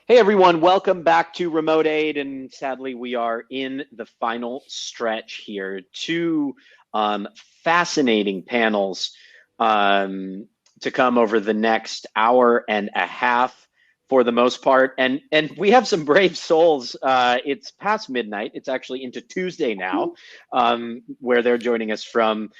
Hey everyone, welcome back to Remote Aid. And sadly, we are in the final stretch here. Two um, fascinating panels um, to come over the next hour and a half for the most part. And we have some brave souls. It's past midnight. It's actually into Tuesday now, where they're joining us from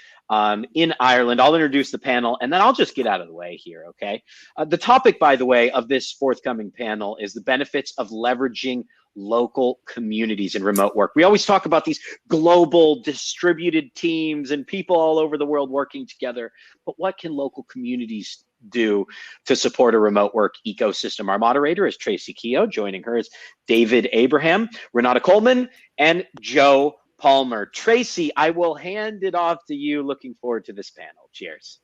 in Ireland. I'll introduce the panel and then I'll just get out of the way here, okay? The topic, by the way, of this forthcoming panel is the benefits of leveraging local communities in remote work. We always talk about these global distributed teams and people all over the world working together, but what can local communities do to support a remote work ecosystem? Our moderator is Tracy Keogh. Joining her is David Abraham, Renata Coleman, and Joe Palmer. Tracy, I will hand it off to you. Looking forward to this panel. Cheers.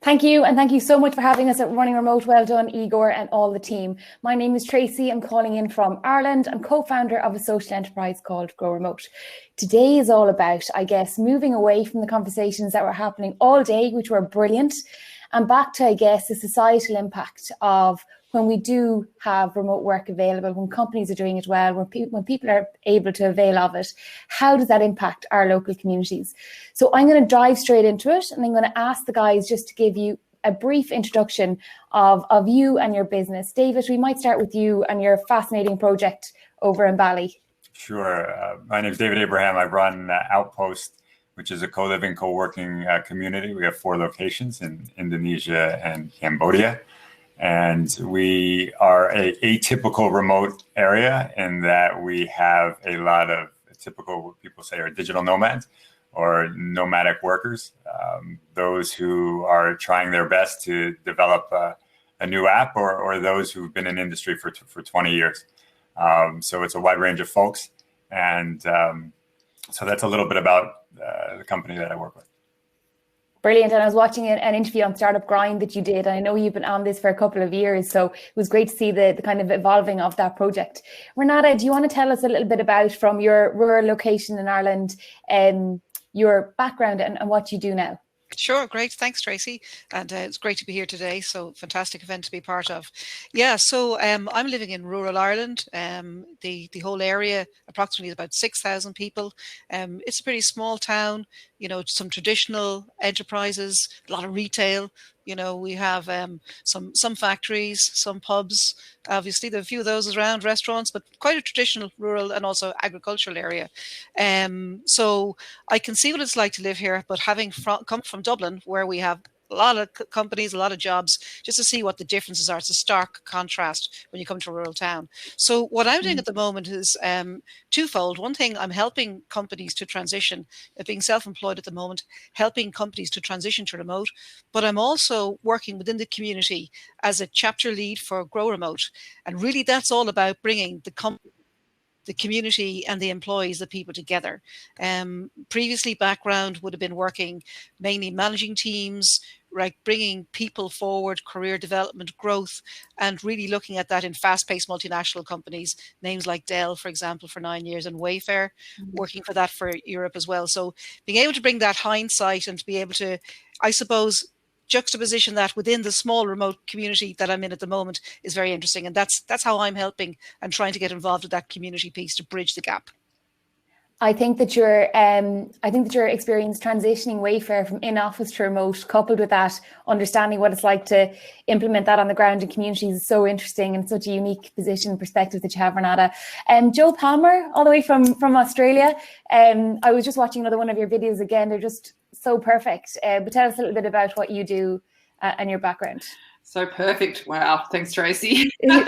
Thank you, and thank you so much for having us at Running Remote. Well done, Igor and all the team. My name is Tracy. I'm calling in from Ireland. I'm co-founder of a social enterprise called Grow Remote. Today is all about, I guess, moving away from the conversations that were happening all day, which were brilliant, and back to, I guess, the societal impact of when we do have remote work available, when companies are doing it well, when people are able to avail of it, how does that impact our local communities? So I'm going to dive straight into it, and I'm going to ask the guys just to give you a brief introduction of you and your business. David, we might start with you and your fascinating project over in Bali. Sure. My name is David Abraham. I run Outpost, which is a co-living, co-working community. We have 4 locations in Indonesia and Cambodia. And we are a atypical remote area in that we have a lot of typical, what people say are digital nomads or nomadic workers, those who are trying their best to develop a new app or those who've been in industry for 20 years. So it's a wide range of folks. And so that's a little bit about the company that I work with. Brilliant. And I was watching an interview on Startup Grind that you did. And I know you've been on this for a couple of years. So it was great to see the kind of evolving of that project. Renata, do you want to tell us a little bit about, from your rural location in Ireland, your background and what you do now? Sure, great. Thanks, Tracy. And it's great to be here today. So fantastic event to be part of. Yeah, so I'm living in rural Ireland. The whole area approximately is about 6,000 people. It's a pretty small town, some traditional enterprises, a lot of retail. We have some factories, some pubs. Obviously, there are a few of those around, restaurants, but quite a traditional rural and also agricultural area. So I can see what it's like to live here, but having come from Dublin, where we have a lot of companies, a lot of jobs, just to see what the differences are. It's a stark contrast when you come to a rural town. So what I'm doing at the moment is twofold. One thing, I'm helping companies to transition, being self-employed at the moment, helping companies to transition to remote, but I'm also working within the community as a chapter lead for Grow Remote. And really that's all about bringing the community and the employees, the people together. Previously, background would have been working mainly managing teams, right, bringing people forward, career development, growth, and really looking at that in fast-paced multinational companies, names like Dell, for example, for 9 years, and Wayfair, working for that for Europe as well. So being able to bring that hindsight and to be able to, I suppose, juxtaposition that within the small remote community that I'm in at the moment is very interesting. And that's how I'm helping and trying to get involved with that community piece to bridge the gap. I think that your experience transitioning Wayfair from in-office to remote, coupled with that understanding what it's like to implement that on the ground in communities, is so interesting and such a unique position and perspective that you have, Renata. Joe Palmer, all the way from Australia. I was just watching another one of your videos again. They're just so perfect. But tell us a little bit about what you do and your background. So perfect. Wow. Thanks, Tracy. So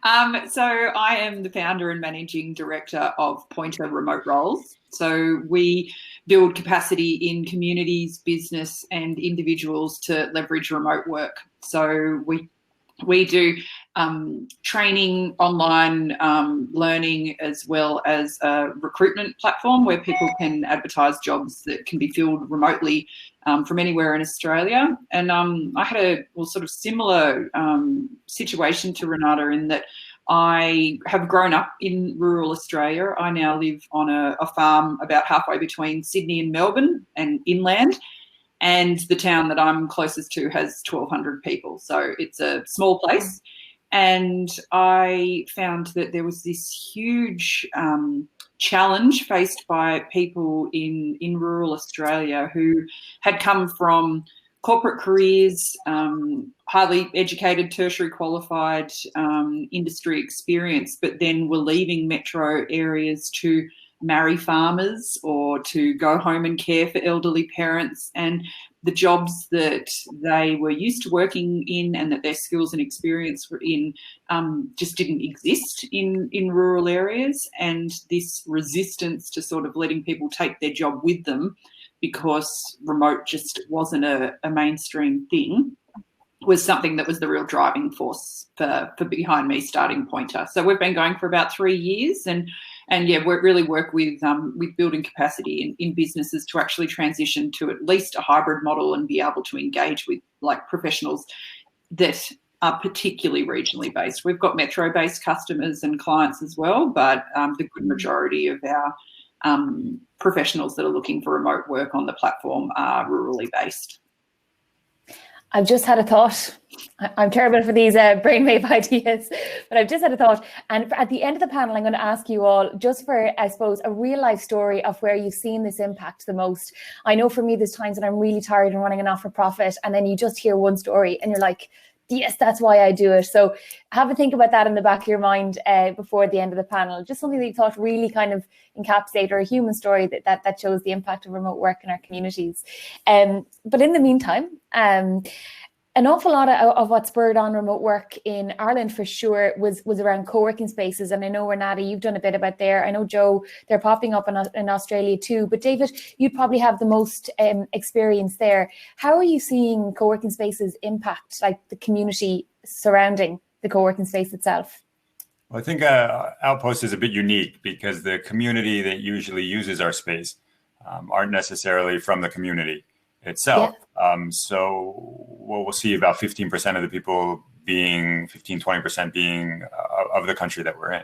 I am the founder and managing director of Pointer Remote Roles. So we build capacity in communities, business and individuals to leverage remote work. So we do training, online learning, as well as a recruitment platform where people can advertise jobs that can be filled remotely from anywhere in Australia. And I had a sort of similar situation to Renata in that I have grown up in rural Australia. I now live on a farm about halfway between Sydney and Melbourne and inland. And the town that I'm closest to has 1,200 people. So it's a small place. And I found that there was this huge challenge faced by people in rural Australia who had come from corporate careers, highly educated, tertiary qualified, industry experience, but then were leaving metro areas to marry farmers or to go home and care for elderly parents. And the jobs that they were used to working in and that their skills and experience were in just didn't exist in rural areas. And this resistance to sort of letting people take their job with them because remote just wasn't a mainstream thing was something that was the real driving force for behind me starting Pointer. So we've been going for about 3 years, and yeah, we really work with building capacity in businesses to actually transition to at least a hybrid model and be able to engage with like professionals that are particularly regionally based. We've got metro-based customers and clients as well, but the good majority of our professionals that are looking for remote work on the platform are rurally based. I've just had a thought. I'm terrible for these brainwave ideas, but I've just had a thought. And at the end of the panel, I'm going to ask you all just for, I suppose, a real life story of where you've seen this impact the most. I know for me, there's times when I'm really tired and running a not-for-profit, and then you just hear one story and you're like, yes, that's why I do it. So have a think about that in the back of your mind before the end of the panel. Just something that you thought really kind of encapsulate, or a human story that shows the impact of remote work in our communities. But in the meantime, an awful lot of what spurred on remote work in Ireland for sure was around co-working spaces. And I know, Renata, you've done a bit about there. I know, Joe, they're popping up in Australia too. But David, you'd probably have the most experience there. How are you seeing co-working spaces impact like the community surrounding the co-working space itself? Well, I think Outpost is a bit unique because the community that usually uses our space aren't necessarily from the community itself. Yeah. So what we'll see about 15% of the people being 20% being of the country that we're in.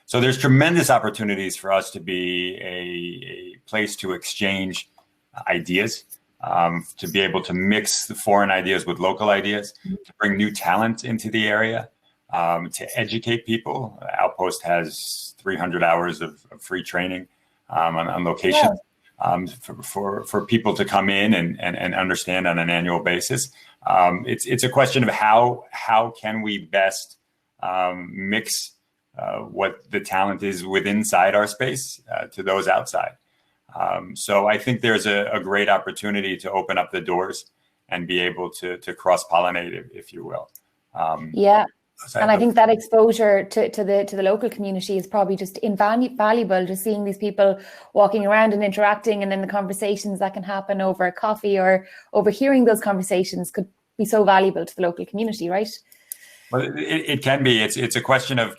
So there's tremendous opportunities for us to be a place to exchange ideas, to be able to mix the foreign ideas with local ideas, to bring new talent into the area, to educate people. Outpost has 300 hours of free training on location. Yeah. For people to come in and understand on an annual basis. It's a question of how can we best mix what the talent is within inside our space to those outside. So I think there's a great opportunity to open up the doors and be able to cross-pollinate, if you will. Yeah. And I think that exposure to the local community is probably just invaluable, just seeing these people walking around and interacting, and then the conversations that can happen over coffee or overhearing those conversations could be so valuable to the local community, right? Well, it can be. It's a question of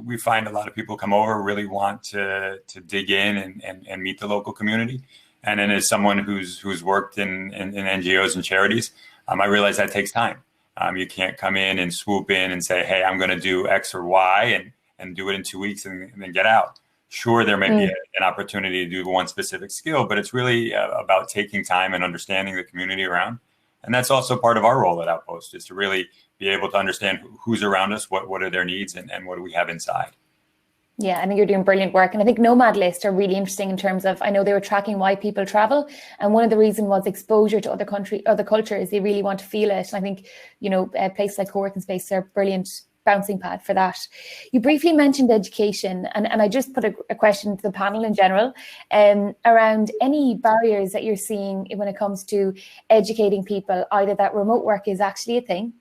we find a lot of people come over, really want to dig in and meet the local community. And then as someone who's worked in NGOs and charities, I realize that takes time. You can't come in and swoop in and say, hey, I'm going to do X or Y and do it in 2 weeks and then get out. Sure, there may be an opportunity to do one specific skill, but it's really about taking time and understanding the community around. And that's also part of our role at Outpost, is to really be able to understand who's around us, what are their needs, and what do we have inside. Yeah, I think you're doing brilliant work. And I think Nomad List are really interesting in terms of, I know they were tracking why people travel. And one of the reasons was exposure to other cultures. They really want to feel it. And I think, places like co-working spaces are a brilliant bouncing pad for that. You briefly mentioned education. And I just put a question to the panel in general around any barriers that you're seeing when it comes to educating people, either that remote work is actually a thing,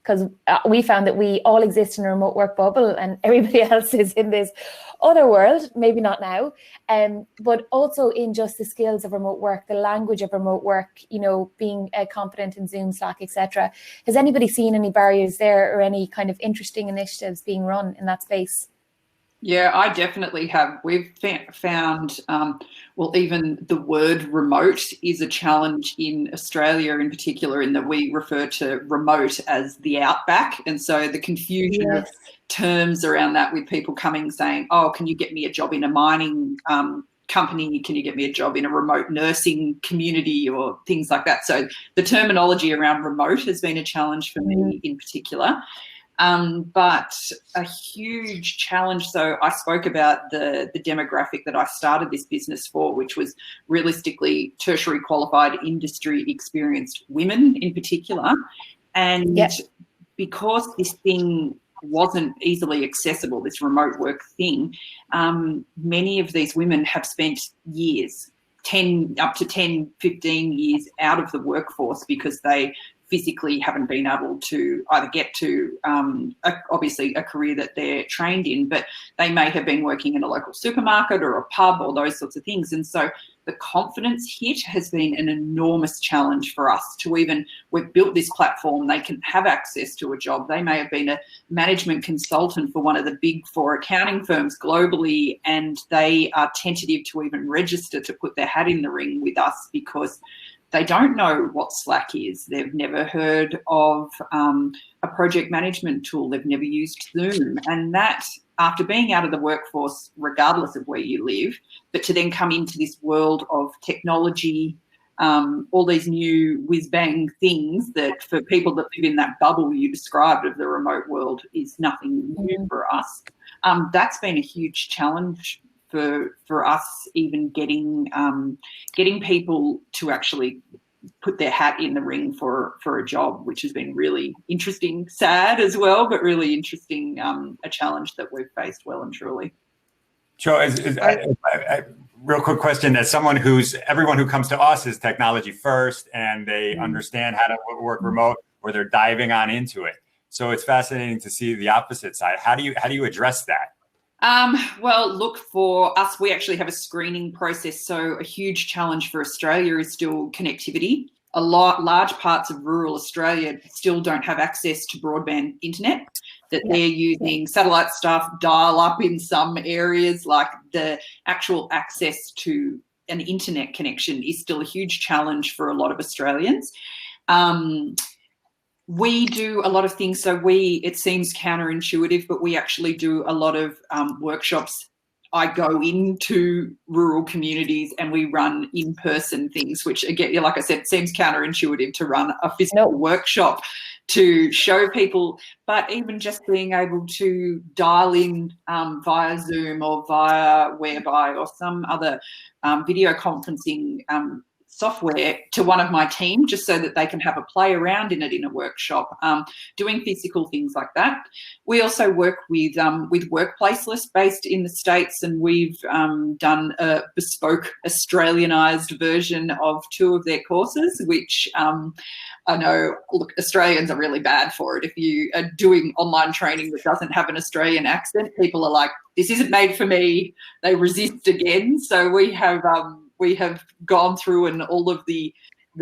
because we found that we all exist in a remote work bubble and everybody else is in this other world, maybe not now, but also in just the skills of remote work, the language of remote work, being competent in Zoom, Slack, etc. Has anybody seen any barriers there or any kind of interesting initiatives being run in that space? Yeah, I definitely have. We've found, even the word remote is a challenge in Australia in particular, in that we refer to remote as the outback. And so the confusion of terms around that, with people coming saying, oh, can you get me a job in a mining company? Can you get me a job in a remote nursing community or things like that? So the terminology around remote has been a challenge for me in particular. But a huge challenge. So I spoke about the demographic that I started this business for, which was realistically tertiary qualified industry experienced women in particular. And because this thing wasn't easily accessible, this remote work thing, many of these women have spent years, up to 10, 15 years out of the workforce because they physically haven't been able to either get to obviously a career that they're trained in, but they may have been working in a local supermarket or a pub or those sorts of things. And so the confidence hit has been an enormous challenge for us to we've built this platform. They can have access to a job. They may have been a management consultant for one of the big 4 accounting firms globally, and they are tentative to even register to put their hat in the ring with us because they don't know what Slack is. They've never heard of a project management tool. They've never used Zoom. And that, after being out of the workforce, regardless of where you live, but to then come into this world of technology, all these new whiz-bang things that for people that live in that bubble you described of the remote world is nothing new for us. That's been a huge challenge for us, even getting people to actually put their hat in the ring for a job, which has been really interesting, sad as well, but really interesting, a challenge that we've faced well and truly. Sure. Real quick question, as someone everyone who comes to us is technology first and they understand how to work remote, or they're diving on into it. So it's fascinating to see the opposite side. How do you address that? Well, look, for us, we actually have a screening process. So a huge challenge for Australia is still connectivity. Large parts of rural Australia still don't have access to broadband internet, that they're using satellite stuff, dial up in some areas. Like the actual access to an internet connection is still a huge challenge for a lot of Australians. We do a lot of things. So it seems counterintuitive, but we actually do a lot of workshops. I go into rural communities and we run in-person things, which again, like I said, seems counterintuitive to run a physical workshop to show people, but even just being able to dial in via Zoom or via Whereby or some other video conferencing software to one of my team, just so that they can have a play around in it in a workshop, doing physical things like that. We also work with Workplaceless based in the States, and we've done a bespoke Australianized version of 2 of their courses, which I know, look, Australians are really bad for it. If you are doing online training that doesn't have an Australian accent, people are like, this isn't made for me. They resist again. So we have gone through, and all of the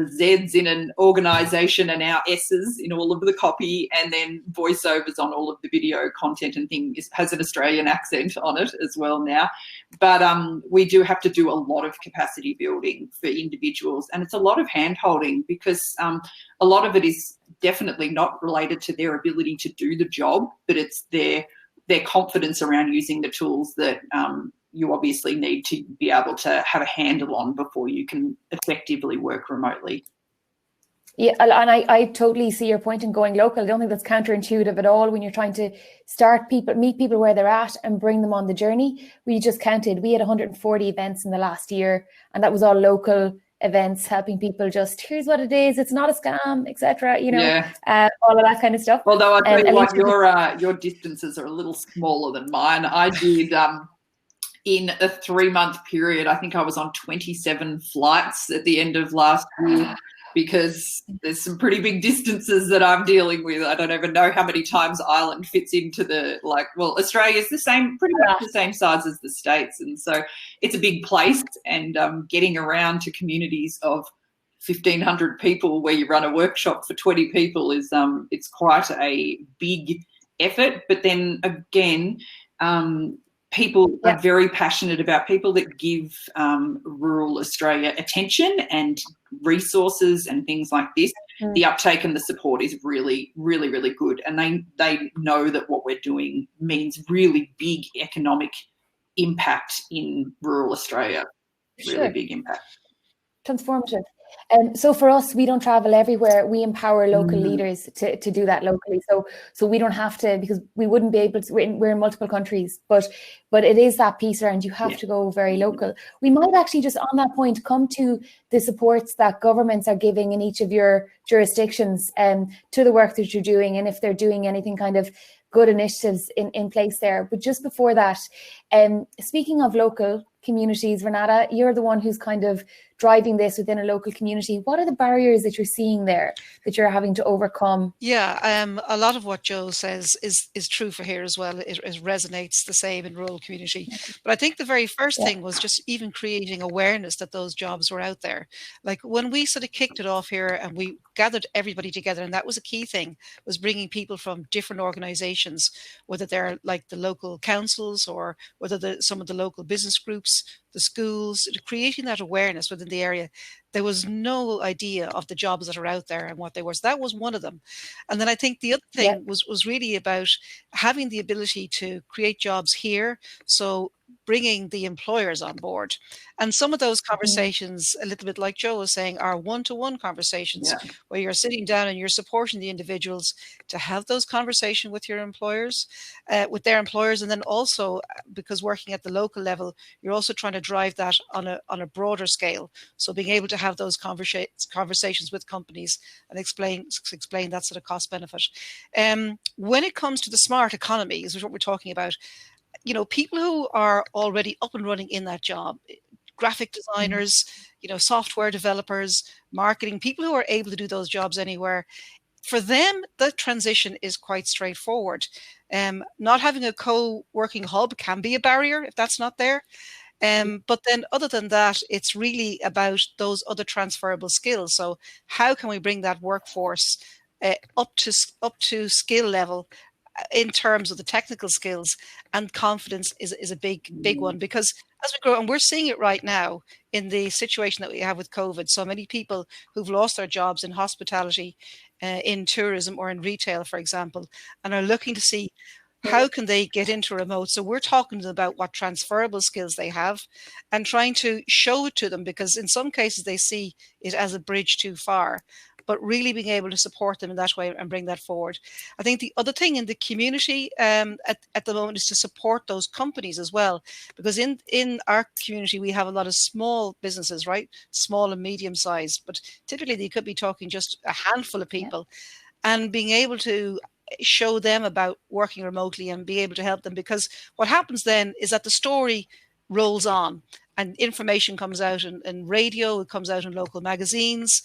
Z's in an organisation and our S's in all of the copy, and then voiceovers on all of the video content and things has an Australian accent on it as well now. But we do have to do a lot of capacity building for individuals, and it's a lot of hand-holding because a lot of it is definitely not related to their ability to do the job, but it's their confidence around using the tools that you obviously need to be able to have a handle on before you can effectively work remotely. Yeah, and I totally see your point in going local. I don't think that's counterintuitive at all when you're trying to meet people where they're at and bring them on the journey. We just counted, we had 140 events in the last year, and that was all local events, helping people just, here's what it is, it's not a scam, etc. All of that kind of stuff. Although I tell you what, your distances are a little smaller than mine. I did in a 3-month period, I think I was on 27 flights at the end of last year, because there's some pretty big distances that I'm dealing with. I don't even know how many times Ireland fits into Australia's the same, pretty much the same size as the States. And so it's a big place, and getting around to communities of 1,500 people where you run a workshop for 20 people is, it's quite a big effort. But then again, people are very passionate about people that give rural Australia attention and resources and things like this. The uptake and the support is really, really, really good. And they know that what we're doing means really big economic impact in rural Australia. Really big impact. Transformative. So for us, we don't travel everywhere. We empower local leaders to do that locally. So we don't have to, because we wouldn't be able to. We're in multiple countries, but it is that piece around you have to go very local. We might actually just on that point come to the supports that governments are giving in each of your jurisdictions to the work that you're doing, and if they're doing anything kind of good initiatives in place there. But just before that, speaking of local communities, Renata, you're the one who's kind of driving this within a local community. What are the barriers that you're seeing there that you're having to overcome? Yeah, a lot of what Joe says is true for here as well. It resonates the same in rural community. But I think the very first thing was just even creating awareness that those jobs were out there. Like when we sort of kicked it off here and we gathered everybody together, and that was a key thing, was bringing people from different organizations, whether they're like the local councils or whether some of the local business groups, the schools, creating that awareness within the area. There was no idea of the jobs that are out there and what they were. So that was one of them. And then I think the other thing was really about having the ability to create jobs here. So bringing the employers on board. And some of those conversations, a little bit like Joe was saying, are one-to-one conversations where you're sitting down and you're supporting the individuals to have those conversations with your employers, with their employers. And then also, because working at the local level, you're also trying to drive that on a broader scale. So being able to have those conversations with companies and explain that sort of cost benefit. When it comes to the smart economy, is what we're talking about, you know, people who are already up and running in that job, graphic designers, you know, software developers, marketing, people who are able to do those jobs anywhere, for them, the transition is quite straightforward. Not having a co-working hub can be a barrier if that's not there. But then other than that, it's really about those other transferable skills. So how can we bring that workforce up to skill level in terms of the technical skills? And confidence is a big one, because as we grow, and we're seeing it right now in the situation that we have with COVID, so many people who've lost their jobs in hospitality, in tourism or in retail, for example, and are looking to see how can they get into remote. So we're talking to them about what transferable skills they have and trying to show it to them, because in some cases they see it as a bridge too far, but really being able to support them in that way and bring that forward. I think the other thing in the community at the moment is to support those companies as well, because in our community, we have a lot of small businesses, right? Small and medium sized, but typically they could be talking just a handful of people, and being able to show them about working remotely and be able to help them. Because what happens then is that the story rolls on and information comes out in radio, it comes out in local magazines,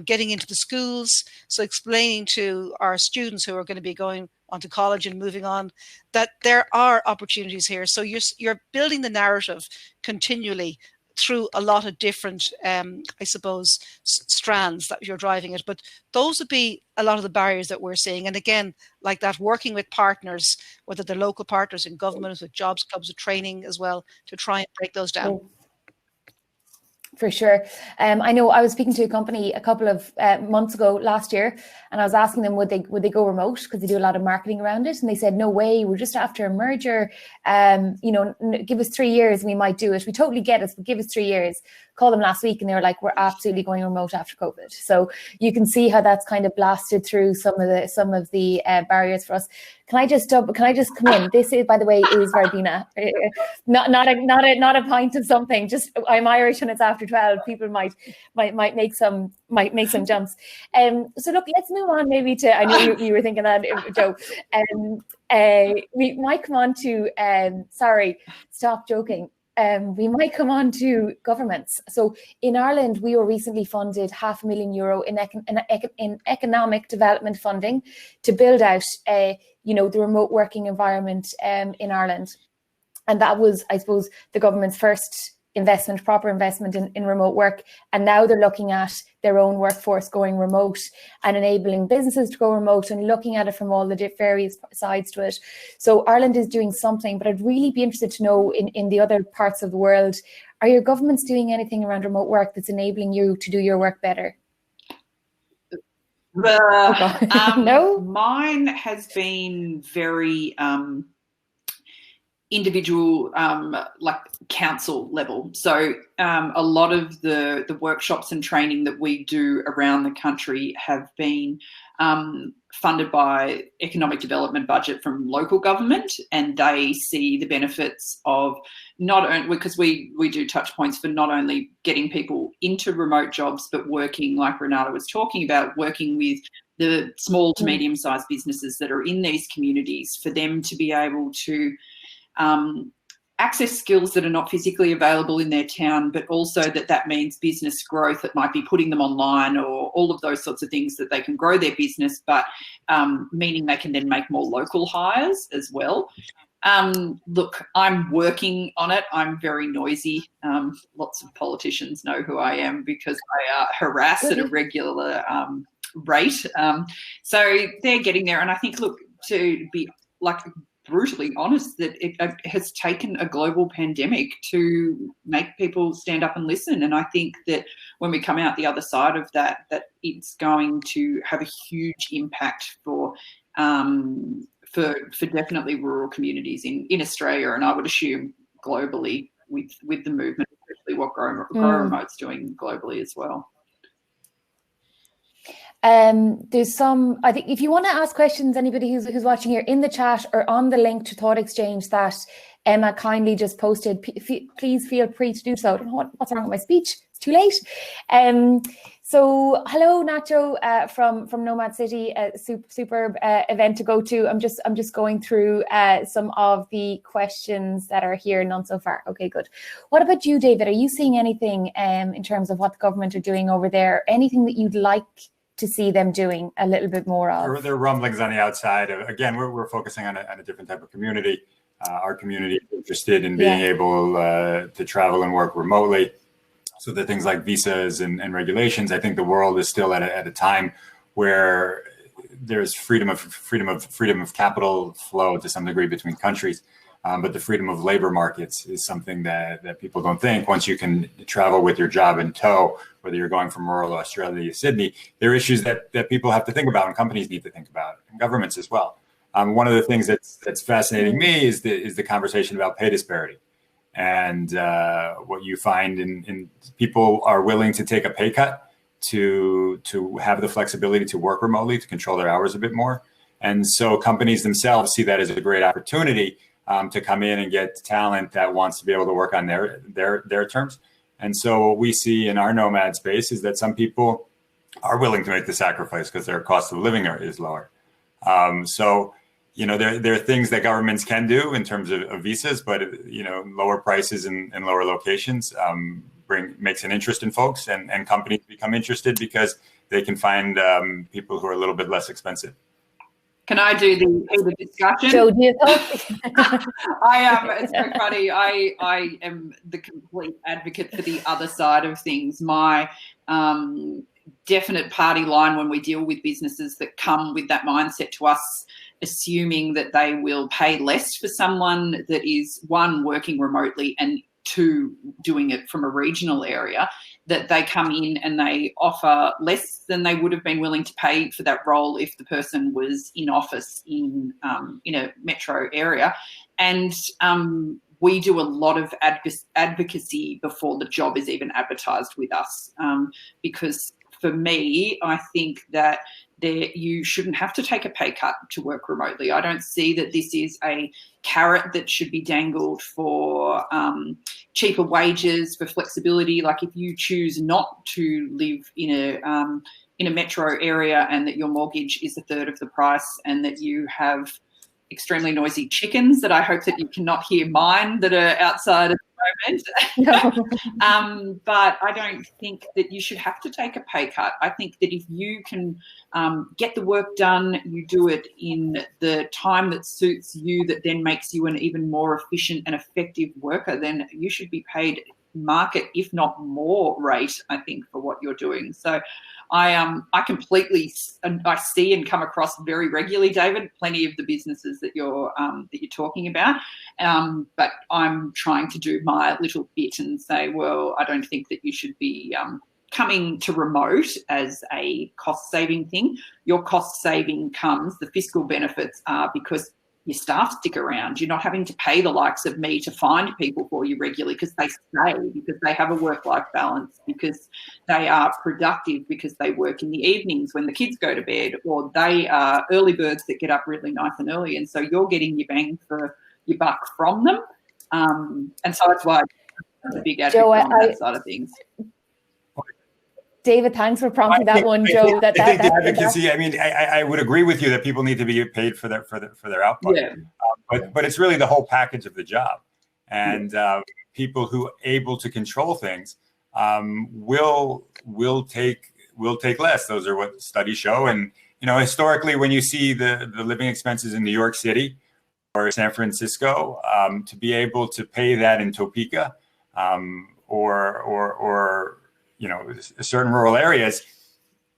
getting into the schools. So explaining to our students who are going to be going on to college and moving on that there are opportunities here. So you're building the narrative continually through a lot of different, I suppose, strands that you're driving it. But those would be a lot of the barriers that we're seeing. And again, like that, working with partners, whether they're local partners in government, with jobs clubs, with training as well, to try and break those down. For sure. I know I was speaking to a company a couple of months ago last year, and I was asking them would they go remote, because they do a lot of marketing around it, and they said no way, we're just after a merger. Give us 3 years, we might do it. We totally get it, but give us 3 years. Called them last week, and they were like, we're absolutely going remote after COVID. So you can see how that's kind of blasted through some of the barriers for us. Can I just come in? This is, by the way, is Verbena, not a pint of something. Just I'm Irish and it's after 12. People might make some jumps. So look, let's move on maybe to. I know you were thinking that, Joe. We might come on to. Sorry, stop joking. We might come on to governments. So in Ireland, we were recently funded €500,000 in economic development funding to build out, the remote working environment in Ireland. And that was, I suppose, the government's first proper investment in remote work. And now they're looking at their own workforce going remote and enabling businesses to go remote and looking at it from all the various sides to it. So Ireland is doing something, but I'd really be interested to know in the other parts of the world, are your governments doing anything around remote work that's enabling you to do your work better? No, mine has been very individual like council level. So a lot of the workshops and training that we do around the country have been funded by economic development budget from local government, and they see the benefits of not only, because we do touch points for not only getting people into remote jobs, but working, like Renata was talking about, working with the small to medium-sized businesses that are in these communities, for them to be able to access skills that are not physically available in their town, but also that means business growth. That might be putting them online or all of those sorts of things, that they can grow their business, but meaning they can then make more local hires as well. Look, I'm working on it. I'm very noisy. Lots of politicians know who I am because I harass at a regular rate. So they're getting there. And I think, look, to be like brutally honest, that it has taken a global pandemic to make people stand up and listen. And I think that when we come out the other side of that, that it's going to have a huge impact for definitely rural communities in Australia, and I would assume globally with the movement, especially what Grow Remote's doing globally as well. There's some, I think if you want to ask questions, anybody who's watching here, in the chat or on the link to Thought Exchange that Emma kindly just posted, please feel free to do so. I don't know what's wrong with my speech. It's too late. So hello, Nacho, from Nomad City, a superb event to go to. I'm just going through some of the questions that are here, none so far. Okay, good. What about you, David? Are you seeing anything in terms of what the government are doing over there? Anything that you'd like to see them doing a little bit more of? There are rumblings on the outside. Again, we're focusing on a different type of community. Our community is interested in being able to travel and work remotely. So the things like visas and regulations, I think the world is still at a time where there's freedom of capital flow to some degree between countries. But the freedom of labor markets is something that people don't think. Once you can travel with your job in tow, whether you're going from rural Australia to Sydney, there are issues that people have to think about and companies need to think about, and governments as well. One of the things that's fascinating me is the conversation about pay disparity. And what you find in people are willing to take a pay cut to have the flexibility to work remotely, to control their hours a bit more. And so companies themselves see that as a great opportunity to come in and get talent that wants to be able to work on their terms. And so what we see in our nomad space is that some people are willing to make the sacrifice because their cost of living is lower. So, you know, there are things that governments can do in terms of visas, but, you know, lower prices and lower locations makes an interest in folks, and companies become interested because they can find people who are a little bit less expensive. Can I do the discussion? Joe, do you it's so funny. I am the complete advocate for the other side of things. My definite party line when we deal with businesses that come with that mindset to us, assuming that they will pay less for someone that is, one, working remotely, and two, doing it from a regional area, that they come in and they offer less than they would have been willing to pay for that role if the person was in office in a metro area. And we do a lot of advocacy before the job is even advertised with us, because for me, I think that you shouldn't have to take a pay cut to work remotely. I don't see that this is a carrot that should be dangled for cheaper wages, for flexibility. Like if you choose not to live in a metro area and that your mortgage is a third of the price, and that you have extremely noisy chickens that I hope that you cannot hear mine that are outside at the moment. But I don't think that you should have to take a pay cut. I think that if you can get the work done, you do it in the time that suits you, that then makes you an even more efficient and effective worker, then you should be paid market, if not more rate, I think, for what you're doing. So I completely, I see and come across very regularly, David, plenty of the businesses that you're talking about, but I'm trying to do my little bit and say, well, I don't think that you should be coming to remote as a cost saving thing. Your cost saving comes, the fiscal benefits are because your staff stick around. You're not having to pay the likes of me to find people for you regularly, because they stay, because they have a work-life balance, because they are productive, because they work in the evenings when the kids go to bed, or they are early birds that get up really nice and early. And so you're getting your bang for your buck from them. And so that's why I'm a big advocate on that side of things. David, thanks for prompting that one, Joe. I think the advocacy. I mean, I would agree with you that people need to be paid for their output. Yeah. But it's really the whole package of the job, and people who are able to control things will take less. Those are what studies show. And historically, when you see the living expenses in New York City or San Francisco, to be able to pay that in Topeka or certain rural areas,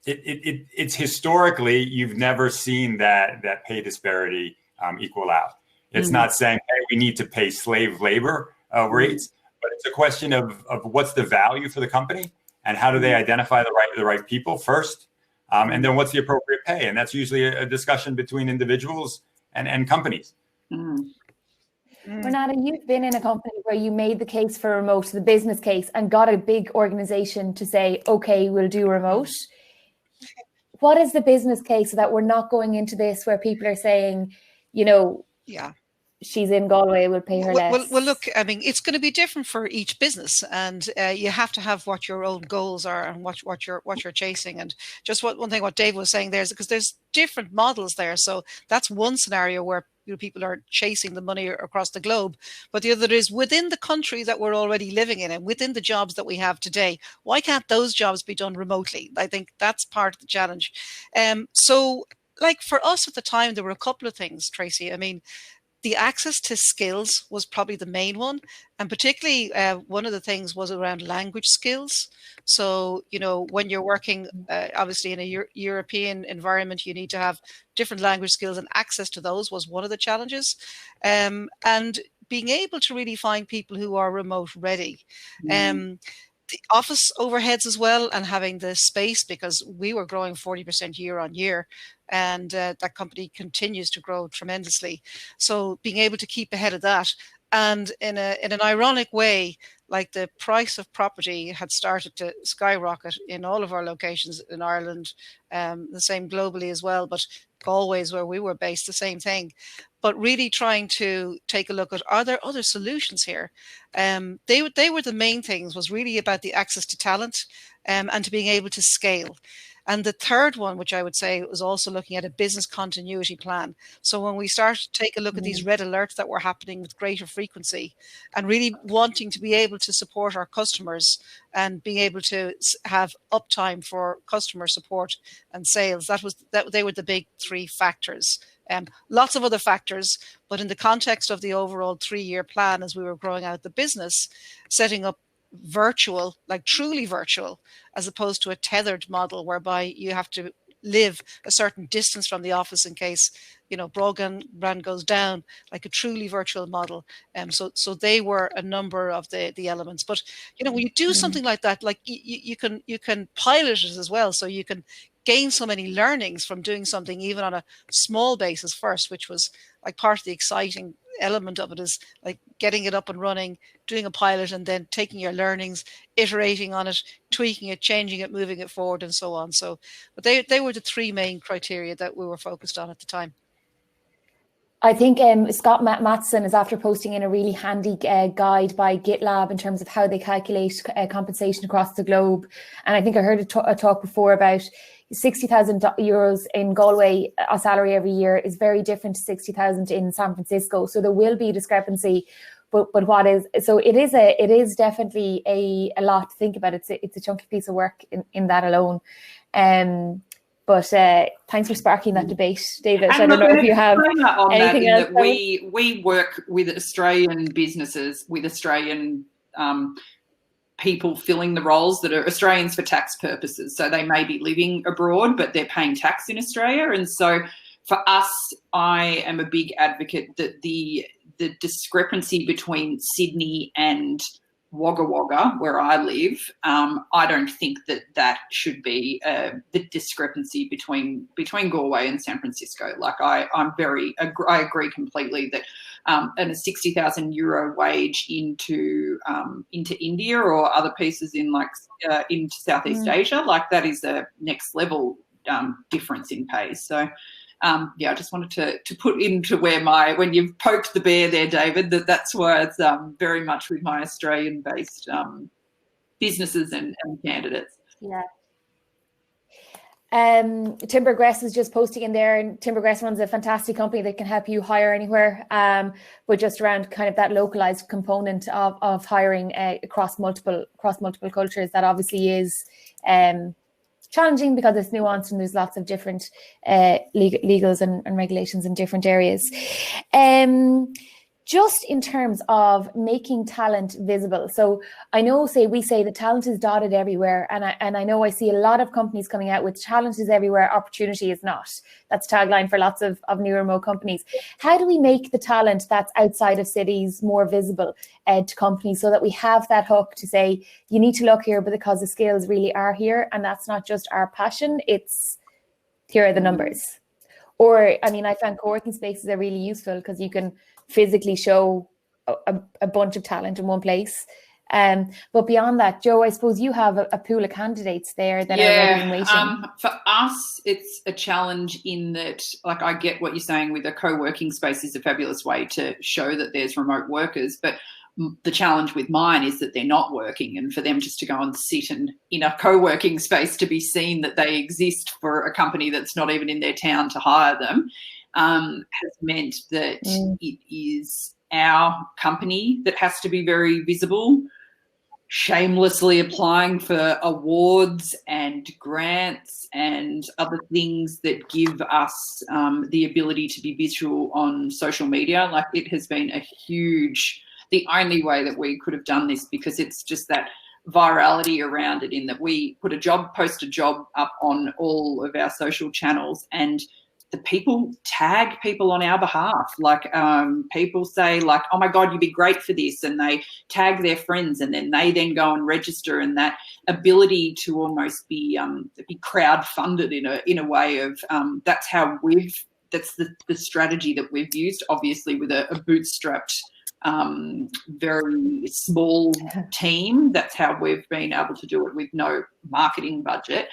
it's historically, you've never seen that pay disparity equal out. It's not saying, hey, we need to pay slave labor rates, but it's a question of what's the value for the company and how do they identify the right people first, and then what's the appropriate pay, and that's usually a discussion between individuals and companies. Renata, you've been in a company where you made the case for remote, the business case, and got a big organization to say, okay, we'll do remote. What is the business case so that we're not going into this where people are saying, she's in Galway, we'll pay her less? Well, look, I mean, it's going to be different for each business, and you have to have what your own goals are and what you're chasing. And just one thing, what Dave was saying there is because there's different models there. So that's one scenario where people are chasing the money across the globe. But the other is within the country that we're already living in and within the jobs that we have today, why can't those jobs be done remotely? I think that's part of the challenge. So like for us at the time, there were a couple of things, Tracy. I mean, the access to skills was probably the main one. And particularly one of the things was around language skills. So, when you're working, obviously in a European environment, you need to have different language skills, and access to those was one of the challenges. And being able to really find people who are remote ready. The office overheads as well, and having the space, because we were growing 40% year on year, and that company continues to grow tremendously. So being able to keep ahead of that, and in an ironic way, like the price of property had started to skyrocket in all of our locations in Ireland, the same globally as well, but Galway is where we were based, the same thing. But really trying to take a look at, are there other solutions here? They were the main things, was really about the access to talent and to being able to scale. And the third one, which I would say, was also looking at a business continuity plan. So when we start to take a look at these red alerts that were happening with greater frequency, and really wanting to be able to support our customers and being able to have uptime for customer support and sales, they were the big three factors. Lots of other factors, but in the context of the overall 3-year plan, as we were growing out the business, setting up virtual, like truly virtual, as opposed to a tethered model whereby you have to live a certain distance from the office in case broadband goes down, like a truly virtual model. So they were a number of the elements. But when you do something like that, like you can pilot it as well, so you can gain so many learnings from doing something even on a small basis first, which was like part of the exciting element of it, is like getting it up and running, doing a pilot, and then taking your learnings, iterating on it, tweaking it, changing it, moving it forward, and so on. So, but they were the three main criteria that we were focused on at the time. I think Scott Matson is after posting in a really handy guide by GitLab in terms of how they calculate compensation across the globe. And I think I heard a talk before about 60,000 euros in Galway, a salary every year is very different to 60,000 in San Francisco. So there will be discrepancy, but it is definitely a lot to think about. It's a chunky piece of work in that alone. But thanks for sparking that debate, David. I don't know if you have anything else. We work with Australian businesses, with Australian people filling the roles that are Australians for tax purposes. So they may be living abroad, but they're paying tax in Australia. And so for us, I am a big advocate that the discrepancy between Sydney and Wagga Wagga, where I live, I don't think that should be the discrepancy between Galway and San Francisco. Like I agree completely that and a 60,000 euro wage into India or other pieces in into Southeast Asia, like that is a next level difference in pay. So. I just wanted to put into when you've poked the bear there, David, that's why it's very much with my Australian-based businesses and candidates. Yeah. Timbergrass is just posting in there, and Timbergrass runs a fantastic company that can help you hire anywhere, but just around kind of that localized component of hiring across multiple cultures. That obviously is challenging because it's nuanced and there's lots of different legals and regulations in different areas. Just in terms of making talent visible. So I know, we say the talent is dotted everywhere. And I know I see a lot of companies coming out with talent is everywhere, opportunity is not. That's tagline for lots of new remote companies. How do we make the talent that's outside of cities more visible to companies so that we have that hook to say, you need to look here because the skills really are here. And that's not just our passion, it's here are the numbers. Or, I mean, I found co-working spaces are really useful because you can physically show a bunch of talent in one place. But beyond that, Joe, I suppose you have a pool of candidates there that are ready and waiting. For us, it's a challenge in that, like, I get what you're saying with a co-working space is a fabulous way to show that there's remote workers, but the challenge with mine is that they're not working, and for them just to go and sit in a co-working space to be seen that they exist for a company that's not even in their town to hire them has meant that it is our company that has to be very visible, shamelessly applying for awards and grants and other things that give us the ability to be visual on social media. Like, it has been the only way that we could have done this, because it's just that virality around it, in that we post a job up on all of our social channels, and the people tag people on our behalf. Like, people say, like, oh my God, you'd be great for this. And they tag their friends, and then they go and register. And that ability to almost be crowd-funded in a way of, that's the strategy that we've used, obviously with a bootstrapped, very small team. That's how we've been able to do it with no marketing budget.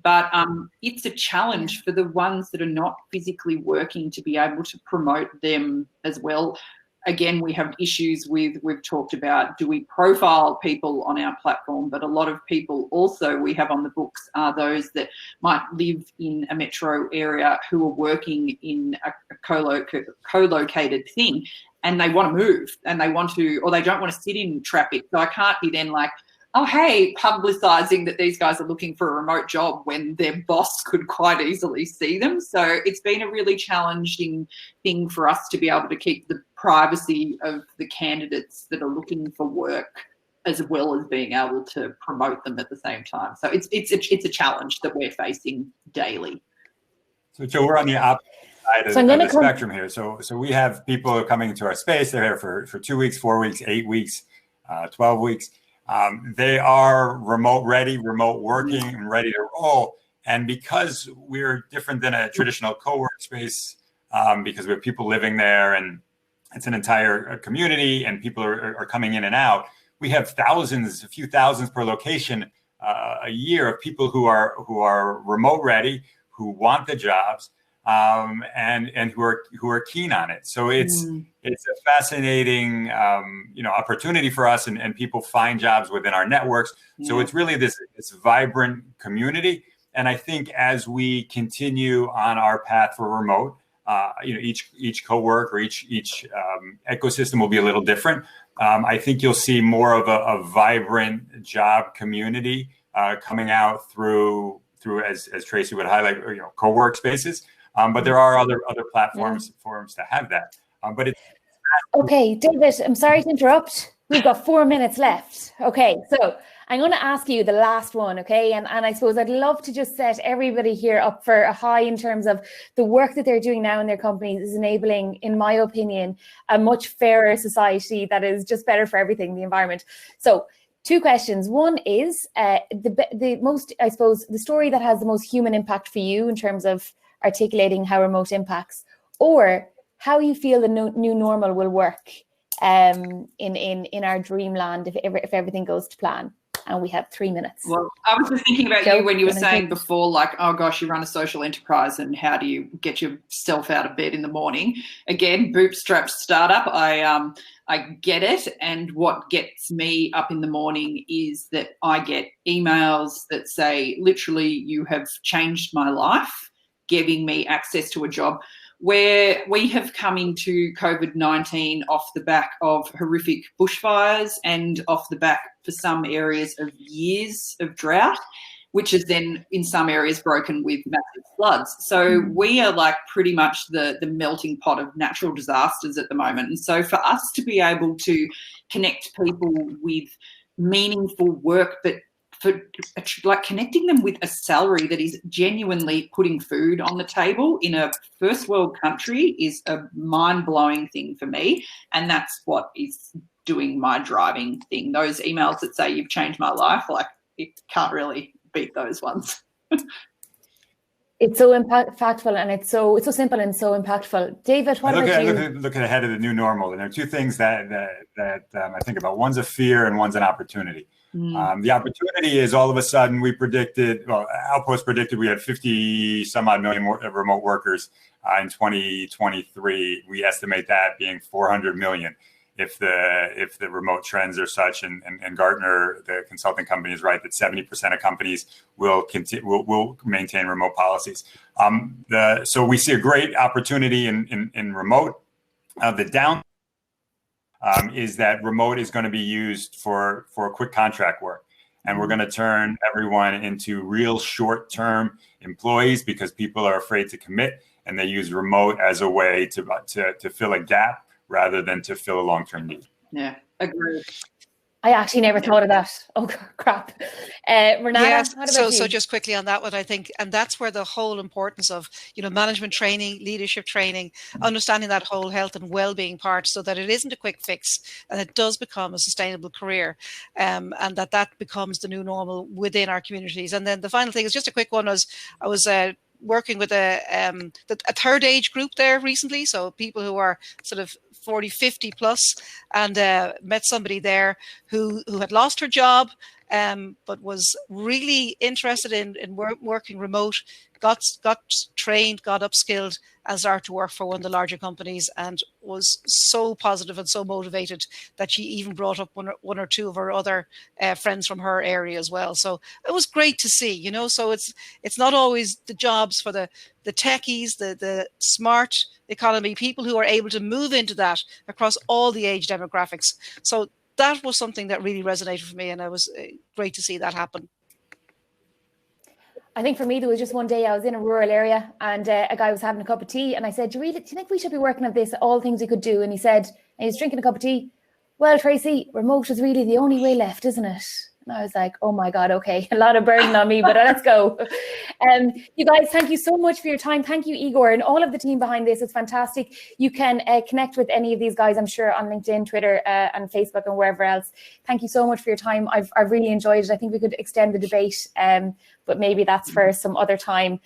But it's a challenge for the ones that are not physically working to be able to promote them as well. Again, we have issues we've talked about, do we profile people on our platform? But a lot of people also we have on the books are those that might live in a metro area who are working in a co-located thing, and they want to move, and or they don't want to sit in traffic. So I can't be then like, oh, hey, publicising that these guys are looking for a remote job when their boss could quite easily see them. So it's been a really challenging thing for us to be able to keep the privacy of the candidates that are looking for work, as well as being able to promote them at the same time. So it's a challenge that we're facing daily. So Joe, we're on the opposite side of the spectrum here. So we have people coming into our space. They're here for 2 weeks, 4 weeks, 8 weeks, 12 weeks. They are remote ready, remote working, and ready to roll. And because we're different than a traditional co-work space, because we have people living there and it's an entire community and people are coming in and out, we have a few thousands per location a year of people who are remote ready, who want the jobs, and who are keen on it. So it's a fascinating opportunity for us, and people find jobs within our networks. So it's really this vibrant community. And I think as we continue on our path for remote, each co-work or each ecosystem will be a little different. I think you'll see more of a vibrant job community coming out through as Tracy would highlight, co-work spaces. But there are other platforms forums to have that. But it's okay, David, I'm sorry to interrupt. We've got 4 minutes left. Okay, so I'm going to ask you the last one, okay? And I suppose I'd love to just set everybody here up for a high in terms of the work that they're doing now in their companies is enabling, in my opinion, a much fairer society that is just better for everything, the environment. So 2 questions. One is the most, I suppose, the story that has the most human impact for you in terms of articulating how remote impacts, or how you feel the new normal will work in our dreamland if everything goes to plan. And we have 3 minutes. Well, I was just thinking about Joe, you when you were saying before, like, oh gosh, you run a social enterprise and how do you get yourself out of bed in the morning? Again, bootstrap startup. I get it. And what gets me up in the morning is that I get emails that say, literally, you have changed my life, giving me access to a job, where we have come into COVID-19 off the back of horrific bushfires and off the back, for some areas, of years of drought, which is then in some areas broken with massive floods. So we are like pretty much the melting pot of natural disasters at the moment. And so for us to be able to connect people with meaningful work, but for like connecting them with a salary that is genuinely putting food on the table in a first world country is a mind-blowing thing for me. And that's what is doing my driving thing. Those emails that say you've changed my life, like, it can't really beat those ones. It's so impactful, and it's so simple and so impactful. David, what about you? Looking ahead of the new normal, and there are 2 things that I think about. One's a fear and one's an opportunity. The opportunity is all of a sudden we predicted, well, Outpost predicted we had 50 some odd million remote workers in 2023. We estimate that being 400 million if the remote trends are such, and Gartner, the consulting company, is right that 70% of companies will maintain remote policies. So we see a great opportunity in remote. The down is that remote is going to be used for quick contract work. And we're going to turn everyone into real short-term employees because people are afraid to commit, and they use remote as a way to fill a gap rather than to fill a long-term need. Yeah, agreed. I actually never thought of that. Oh, crap. Renata, yes, what about you? So just quickly on that one, I think, and that's where the whole importance of, management training, leadership training, understanding that whole health and well-being part, so that it isn't a quick fix and it does become a sustainable career, and that becomes the new normal within our communities. And then the final thing is just a quick one. I was working with a third age group there recently, so people who are sort of 40, 50 plus, and met somebody there who had lost her job, but was really interested in working remote, got trained, got upskilled, and started to work for one of the larger companies, and was so positive and so motivated that she even brought up one or 2 of her other friends from her area as well. So it was great to see, so it's not always the jobs for the techies, the smart economy, people who are able to move into that across all the age demographics. So that was something that really resonated for me, and it was great to see that happen. I think for me, there was just one day I was in a rural area, and a guy was having a cup of tea, and I said, do you think we should be working at this, all things we could do? And he said, and he was drinking a cup of tea, well, Tracy, remote is really the only way left, isn't it? And I was like, oh my God, okay, a lot of burden on me, but let's go. You guys, thank you so much for your time. Thank you, Igor, and all of the team behind this. It's fantastic. You can connect with any of these guys, I'm sure, on LinkedIn, Twitter, and Facebook, and wherever else. Thank you so much for your time. I've really enjoyed it. I think we could extend the debate, but maybe that's for some other time.